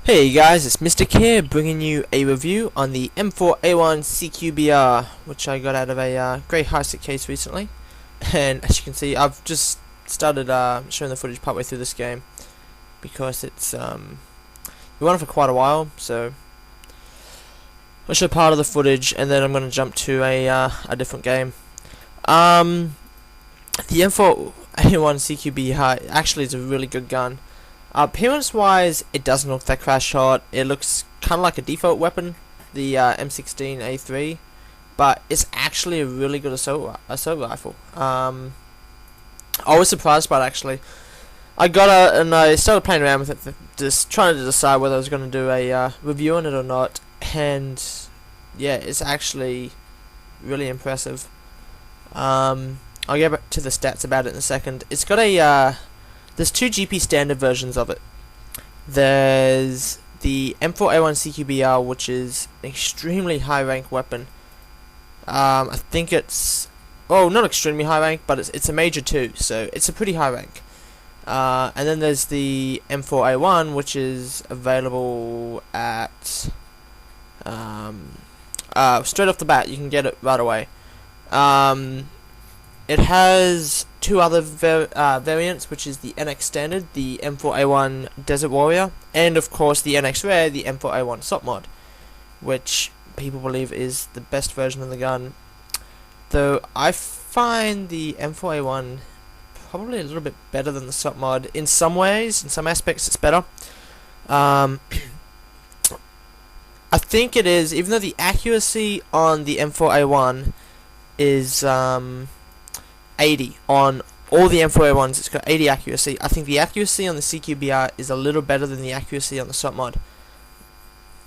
Hey guys, it's Mystic here, bringing you a review on the M4A1 CQBR, which I got out of a grey hisec case recently. And as you can see, I've just started showing the footage partway through this game because it's we won it for quite a while. So I'll show part of the footage, and then I'm going to jump to a different game. The M4A1 CQBR actually is a really good gun. Appearance wise, it doesn't look that crash hot. It looks kind of like a default weapon, the M16A3, but it's actually a really good assault rifle. I was surprised by it actually. I got it and I started playing around with it, just trying to decide whether I was going to do a review on it or not, and yeah, it's actually really impressive. I'll get back to the stats about it in a second. It's got a there's two GP standard versions of it. There's the M4A1 CQBR, which is an extremely high rank weapon. I think it's, oh, not extremely high rank, but it's a major 2, so it's a pretty high rank. And then there's the M4A1, which is available at straight off the bat. You can get it right away. It has two other variants, which is the NX Standard, the M4A1 Desert Warrior, and of course the NX Rare, the M4A1 SOP mod, which people believe is the best version of the gun. Though I find the M4A1 probably a little bit better than the SOP mod in some ways. In some aspects, it's better. I think it is, even though the accuracy on the M4A1 is 80 on all the M4A1s, it's got 80 accuracy. I think the accuracy on the CQBR is a little better than the accuracy on the SOP mod,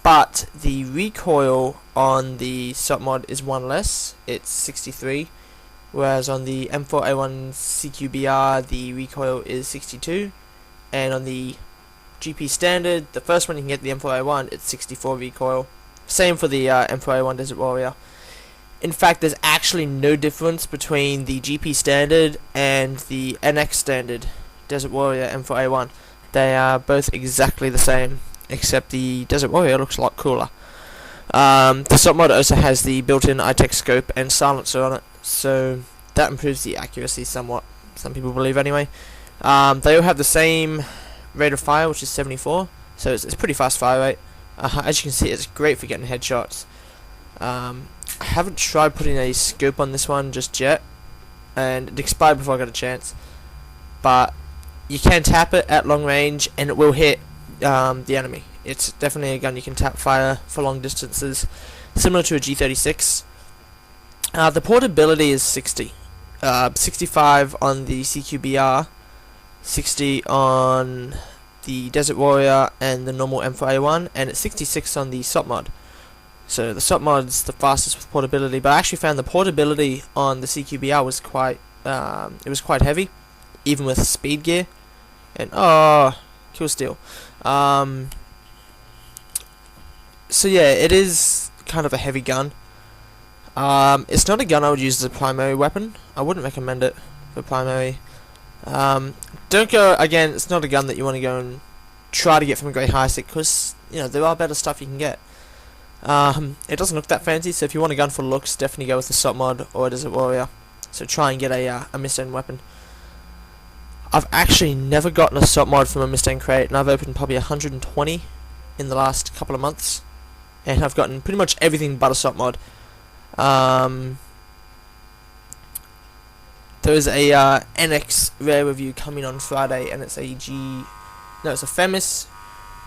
but the recoil on the SOP mod is 1 less. It's 63, whereas on the M4A1 CQBR the recoil is 62, and on the GP standard, the first one you can get, the M4A1, it's 64 recoil. Same for the M4A1 Desert Warrior. In fact, there's actually no difference between the GP standard and the NX standard Desert Warrior M4A1. They are both exactly the same, except the Desert Warrior looks a lot cooler. The SOP mod also has the built-in iTech scope and silencer on it, so that improves the accuracy somewhat, some people believe anyway. They all have the same rate of fire, which is 74, so it's pretty fast fire rate. As you can see, it's great for getting headshots. I haven't tried putting a scope on this one just yet, and it expired before I got a chance, but you can tap it at long range and it will hit the enemy. It's definitely a gun you can tap fire for long distances, similar to a G36. The portability is 60, 65 on the CQBR, 60 on the Desert Warrior and the normal M4A1, and it's 66 on the SOP mod. So the SOP mod's the fastest with portability, but I actually found the portability on the CQBR was quite heavy, even with speed gear. And kill steal. So yeah, it is kind of a heavy gun. It's not a gun I would use as a primary weapon. I wouldn't recommend it for primary. Don't go, again, it's not a gun that you want to go and try to get from a grey hisec, because there are better stuff you can get. It doesn't look that fancy, so if you want a gun for looks, definitely go with the SOP mod or a Desert Warrior. So try and get a missed-end weapon. I've actually never gotten a SOP mod from a missed-end crate, and I've opened probably 120 in the last couple of months, and I've gotten pretty much everything but a SOP mod. There's a NX Rare review coming on Friday, and it's a it's a FEMIS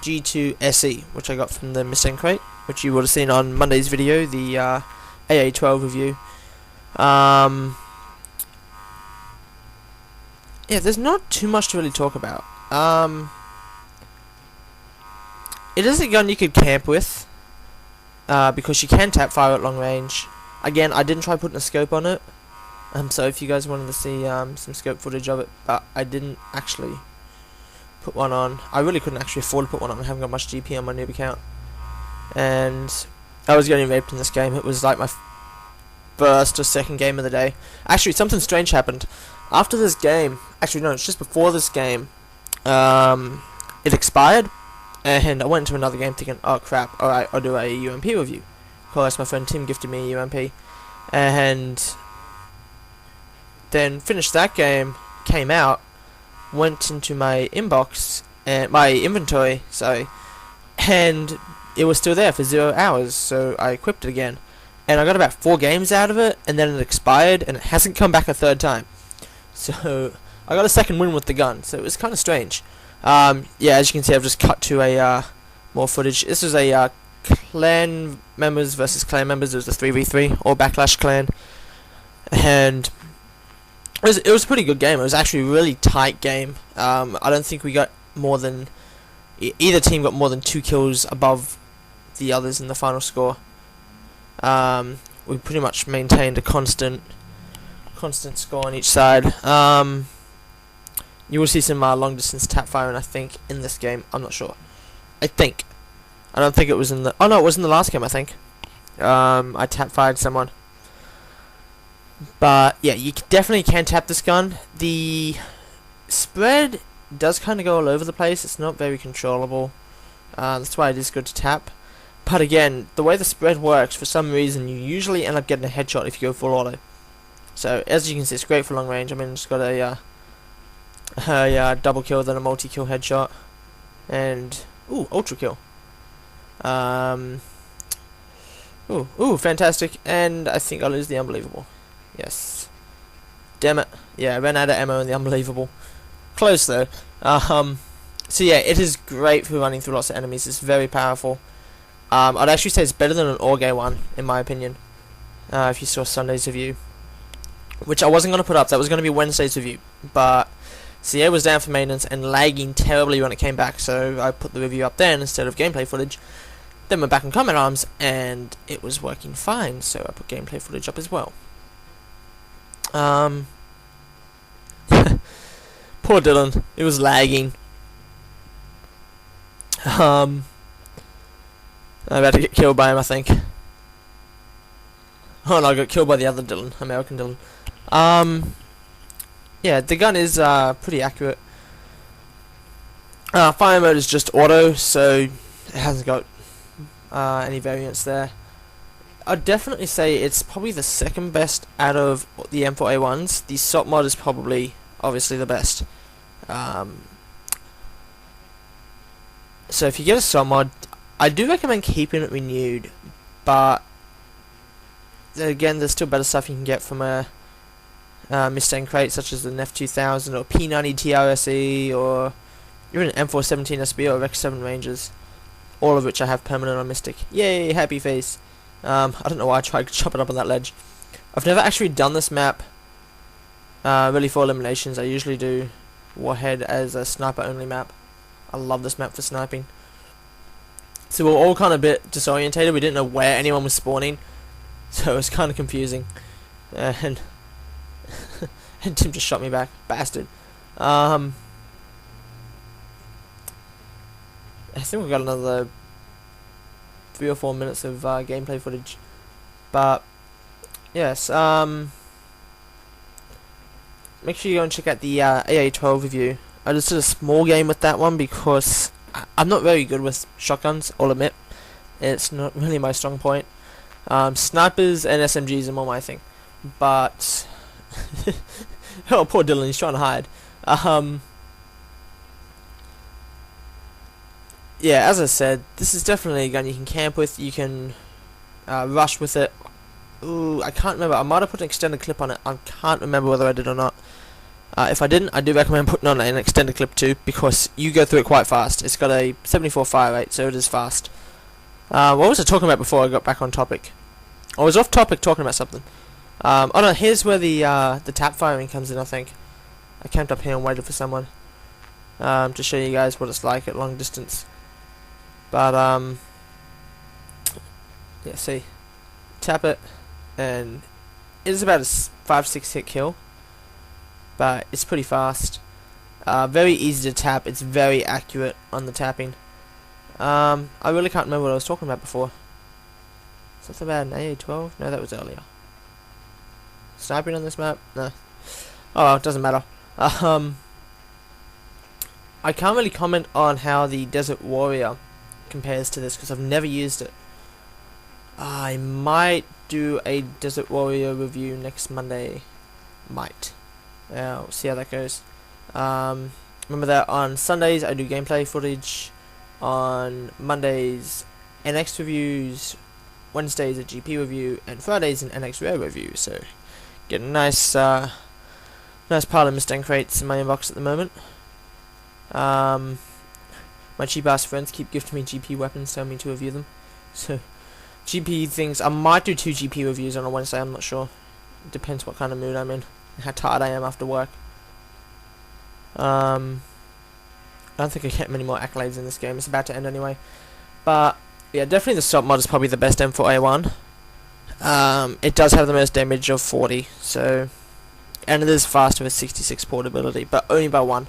G2 SE, which I got from the missed-end crate, which you would have seen on Monday's video, the AA12 review. Yeah, there's not too much to really talk about. It is a gun you could camp with, because you can tap fire at long range. Again, I didn't try putting a scope on it, so if you guys wanted to see some scope footage of it, but I didn't actually put one on. I really couldn't actually afford to put one on. I haven't got much GP on my noob account. and I was getting raped in this game. It was like my first or second game of the day. Actually, something strange happened. After this game, actually no, it's just before this game, it expired, and I went into another game thinking, oh crap, alright, I'll do a UMP review. Of course, my friend Tim gifted me a UMP, and then finished that game, came out, went into my inbox, and my inventory, sorry, and it was still there for 0 hours, so I equipped it again. And I got about 4 games out of it, and then it expired, and it hasn't come back a third time. So, I got a second win with the gun, so it was kind of strange. Yeah, as you can see, I've just cut to a more footage. This was a clan members versus clan members. It was a 3v3, or backlash clan. And it was a pretty good game. It was actually a really tight game. I don't think we got more than... either team got more than 2 kills above the others in the final score. We pretty much maintained a constant score on each side. You will see some long distance tap firing, I think, in this game. I'm not sure. I don't think it was in the... oh no, it was in the last game, I think. I tap fired someone. But yeah, you definitely can tap this gun. The spread does kind of go all over the place. It's not very controllable. That's why it is good to tap. But again, the way the spread works, for some reason, you usually end up getting a headshot if you go full auto. So as you can see, it's great for long range. I mean, it's got a double kill, then a multi-kill headshot, and ultra kill. Fantastic. And I think I lose the unbelievable. Yes. Damn it. Yeah, I ran out of ammo in the unbelievable. Close though. So yeah, it is great for running through lots of enemies. It's very powerful. I'd actually say it's better than an Orge one, in my opinion. If you saw Sunday's review, which I wasn't going to put up, that was going to be Wednesday's review, but CA was down for maintenance and lagging terribly when it came back, so I put the review up then instead of gameplay footage. Then went back on Combat Arms, and it was working fine, so I put gameplay footage up as well. Poor Dylan, it was lagging. I'm about to get killed by him, I think. Oh no, I got killed by the other Dylan, American Dylan. Yeah, the gun is pretty accurate. Fire mode is just auto, so it hasn't got any variance there. I'd definitely say it's probably the second best out of the M4A1s. The SOP mod is probably, obviously, the best. So if you get a SOP mod, I do recommend keeping it renewed, but again, there's still better stuff you can get from a Mustang crate, such as the NEF 2000 or P90 TRSE, or even an M417 SB or X7 Rangers, all of which I have permanent on Mystic. Yay, happy face. I don't know why I tried to chop it up on that ledge. I've never actually done this map really for eliminations. I usually do Warhead as a sniper only map. I love this map for sniping. So we're all kind of a bit disorientated. We didn't know where anyone was spawning, so it was kind of confusing. And and Tim just shot me back, bastard. I think we've got another 3 or 4 minutes of gameplay footage, but yes. Make sure you go and check out the AA12 review. I just did a small game with that one because I'm not very good with shotguns, I'll admit. It's not really my strong point. Snipers and SMGs are more my thing. But oh, poor Dylan, he's trying to hide. Yeah, as I said, this is definitely a gun you can camp with. You can rush with it. Ooh, I can't remember. I might have put an extended clip on it. I can't remember whether I did or not. If I didn't, I do recommend putting on an extended clip too, because you go through it quite fast. It's got a 74 fire rate, so it is fast. What was I talking about before I got back on topic? I was off topic talking about something. Oh no, here's where the tap firing comes in, I think. I camped up here and waited for someone to show you guys what it's like at long distance. But yeah, see, tap it, and it is about a 5-6 hit kill, but it's pretty fast. Very easy to tap. It's very accurate on the tapping. I really can't remember what I was talking about before. Something about an AA-12? No, that was earlier. Sniping on this map? No. Oh, well, it doesn't matter. I can't really comment on how the Desert Warrior compares to this because I've never used it. I might do a Desert Warrior review next Monday. Might. We'll see how that goes. Remember that on Sundays I do gameplay footage. On Mondays, NX reviews. Wednesdays a GP review, and Fridays an NX Rare review. So, get a nice pile of Mustang crates in my inbox at the moment. My cheap ass friends keep gifting me GP weapons, telling me to review them. So, GP things, I might do 2 GP reviews on a Wednesday, I'm not sure. It depends what kind of mood I'm in, and how tired I am after work. I don't think I get many more accolades in this game, it's about to end anyway. But, yeah, definitely the Stop mod is probably the best M4A1. It does have the most damage of 40, so... And it is faster with 66 portability, but only by 1.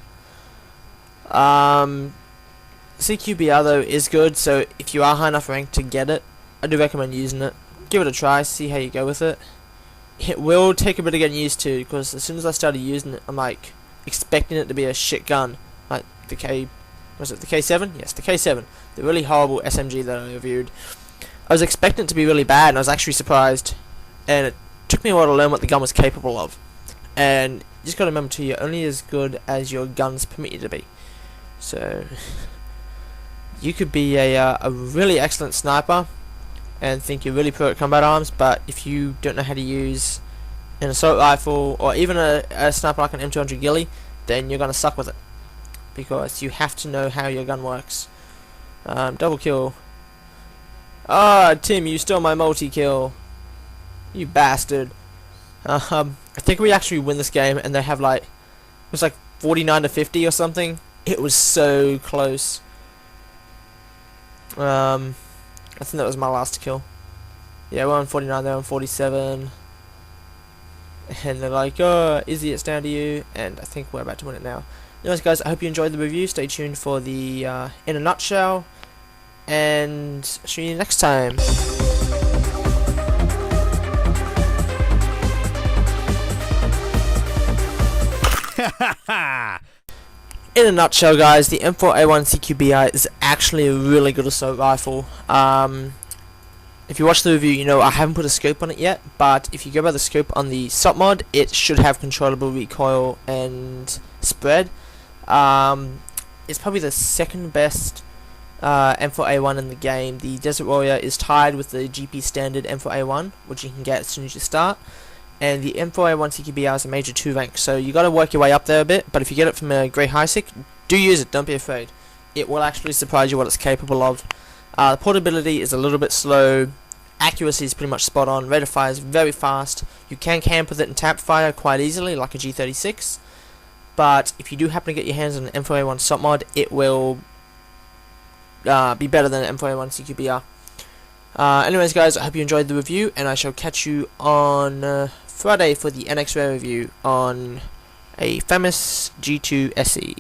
CQBR though is good, so if you are high enough rank to get it, I do recommend using it. Give it a try, see how you go with it. It will take a bit of getting used to, because as soon as I started using it, I'm like expecting it to be a shit gun, like the was it the K7? Yes, the K7, the really horrible SMG that I reviewed. I was expecting it to be really bad, and I was actually surprised. And it took me a while to learn what the gun was capable of. And you just gotta remember too, you're only as good as your guns permit you to be. So you could be a really excellent sniper and think you're really pro at combat arms, but if you don't know how to use an assault rifle or even a sniper like an M200 ghillie, then you're gonna suck with it, because you have to know how your gun works. Double kill. Ah, Tim, you stole my multi-kill, you bastard. I think we actually win this game, and they have like, it was like 49 to 50 or something. It was so close. I think that was my last kill. Yeah, we're on 49, they're on 47. And they're like, oh, Izzy, it's down to you. And I think we're about to win it now. Anyways, guys, I hope you enjoyed the review. Stay tuned for the in a nutshell. And see you next time. In a nutshell, guys, the M4A1 CQBR is actually a really good assault rifle. If you watch the review, you know I haven't put a scope on it yet, but if you go by the scope on the SOP mod, it should have controllable recoil and spread. It's probably the second best M4A1 in the game. The Desert Warrior is tied with the GP standard M4A1, which you can get as soon as you start. And the M4A1 CQBR is a major 2 rank, so you gotta work your way up there a bit, but if you get it from a grey hisec, do use it, don't be afraid. It will actually surprise you what it's capable of. The portability is a little bit slow, accuracy is pretty much spot on, rate of fire is very fast, you can camp with it and tap fire quite easily like a G36, but if you do happen to get your hands on an M4A1 SOP mod, it will be better than an M4A1 CQBR. Anyways, guys, I hope you enjoyed the review, and I shall catch you on Friday for the NX Rare review on a famous G2 SE.